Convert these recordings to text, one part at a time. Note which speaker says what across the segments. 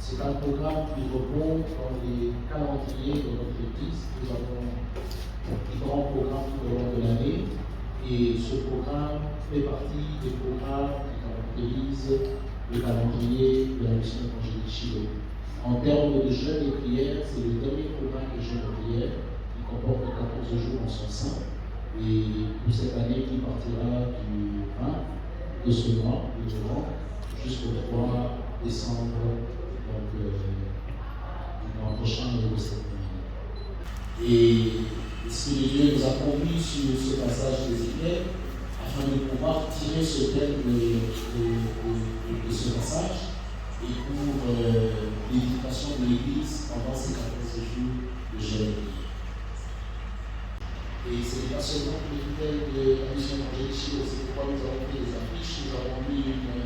Speaker 1: C'est un programme qui répond dans les calendriers de notre Église. Nous avons différents programmes tout au long de l'année et ce programme fait partie des programmes qui caractérisent le calendrier de la mission évangélique Shiloh. En termes de jeûne et prière, c'est le dernier programme de jeûne et prière qui comporte 14 jours en son sein. Et pour cette année qui partira du 20 de ce mois, jusqu'au 3 décembre, donc du mois prochain et de cette année. Et l'Esprit de Dieu nous a conduits sur ce passage d'Ézéchiel afin de pouvoir tirer ce thème de ce passage et pour l'éducation de l'Église pendant ces 14 jours de jeûne. Et ce n'est pas seulement pour le thème de la mission évangélique Shiloh, c'est pourquoi nous avons fait des affiches, nous avons mis une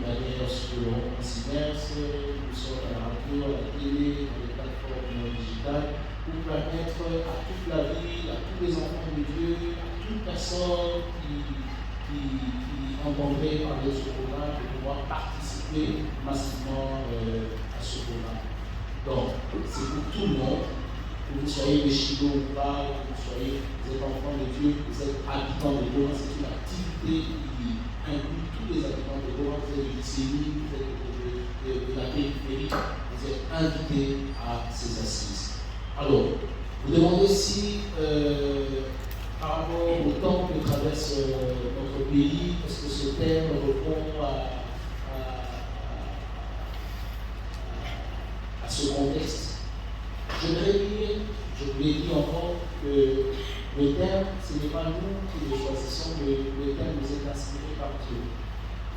Speaker 1: bannière sur le Siemens, nous sommes à la radio, à la télé, dans les plateformes digitales, pour permettre à toute la ville, à tous les enfants de Dieu, à toute personne qui entendrait parler de ce programme, de pouvoir participer massivement à ce programme. Donc, c'est pour tout le monde. Que vous soyez des Shiloh ou pas, que vous êtes enfants de Dieu, que vous êtes habitants de Goma, c'est une activité qui inclut tous les habitants de Goma, vous êtes du CENI, vous êtes de la périphérie, vous êtes invités à ces assises. Alors, vous demandez si, par rapport au temps que traverse notre pays, est-ce que ce thème répond à ce contexte? Je voudrais dire, je vous l'ai dit encore, que le thème, ce n'est pas nous qui le choisissons, le thème nous est inspiré par Dieu.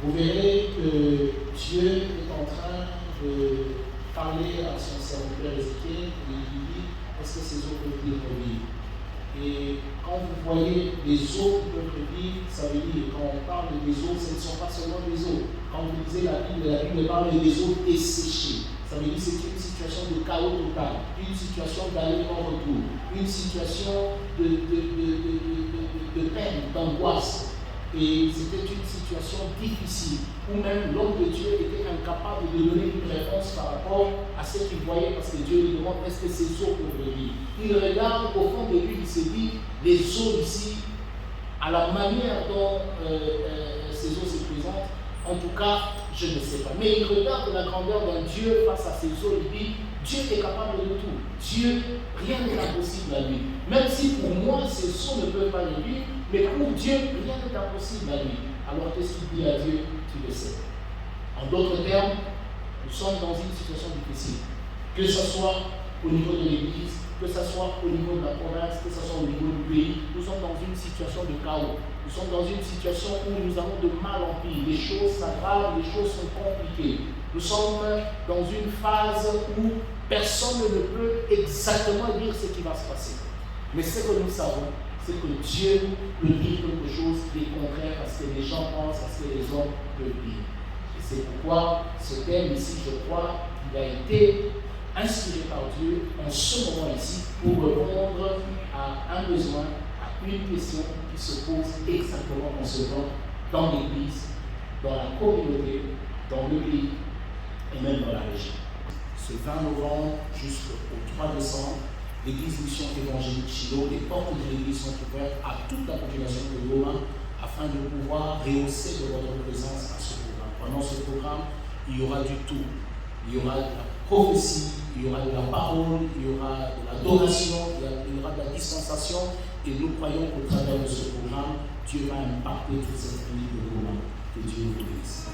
Speaker 1: Vous verrez que Dieu est en train de parler à son serviteur Ézéchiel et il lui dit, est-ce que ces eaux peuvent revivre? Et quand vous voyez les eaux qui peuvent revivre, ça veut dire, quand on parle des eaux, ce ne sont pas seulement des eaux. Quand vous lisez la Bible parle des eaux desséchées. Ça veut dire que c'est une situation de chaos total, une situation d'aller-retour, une situation de peine, d'angoisse. Et c'était une situation difficile, où même l'homme de Dieu était incapable de donner une réponse par rapport à ce qu'il voyait, parce que Dieu lui demande est-ce que ces eaux peuvent revenir. Il regarde au fond de lui, il se dit les eaux ici, à la manière dont ces eaux se présentent, en tout cas, je ne sais pas. Mais il regarde la grandeur d'un Dieu face à ses eaux, il dit Dieu est capable de tout. Dieu, rien n'est impossible à lui. Même si pour moi, ces eaux ne peuvent pas le vivre, mais pour Dieu, rien n'est impossible à lui. Alors qu'est-ce qu'il dit à Dieu? Tu le sais. En d'autres termes, nous sommes dans une situation difficile. Que ce soit au niveau de l'Église, que ce soit au niveau de la province, que ce soit au niveau du pays, nous sommes dans une situation de chaos. Nous sommes dans une situation où nous avons de mal en pire. Les choses s'aggravent, les choses sont compliquées. Nous sommes dans une phase où personne ne peut exactement dire ce qui va se passer. Mais ce que nous savons, c'est que Dieu peut dire quelque chose qui est contraire à ce que les gens pensent, à ce que les hommes peuvent dire. Et c'est pourquoi ce thème ici, je crois, il a été inspiré par Dieu en ce moment ici pour répondre à un besoin, à une question qui se pose exactement en ce temps dans l'Église, dans la communauté, dans le pays et même dans la région. Ce 20 novembre jusqu'au 3 décembre, l'Église Mission Évangélique Shiloh, les portes de l'Église sont ouvertes à toute la population de Goma afin de pouvoir rehausser de votre présence à ce programme. Pendant ce programme, il y aura du tout. Il y aura de la prophétie, il y aura de la parole, il y aura de l'adoration, il y aura de la dispensation. Et nous croyons qu'au travers de ce programme, Dieu va impacter toute cette famille de Goma. Que Dieu vous bénisse.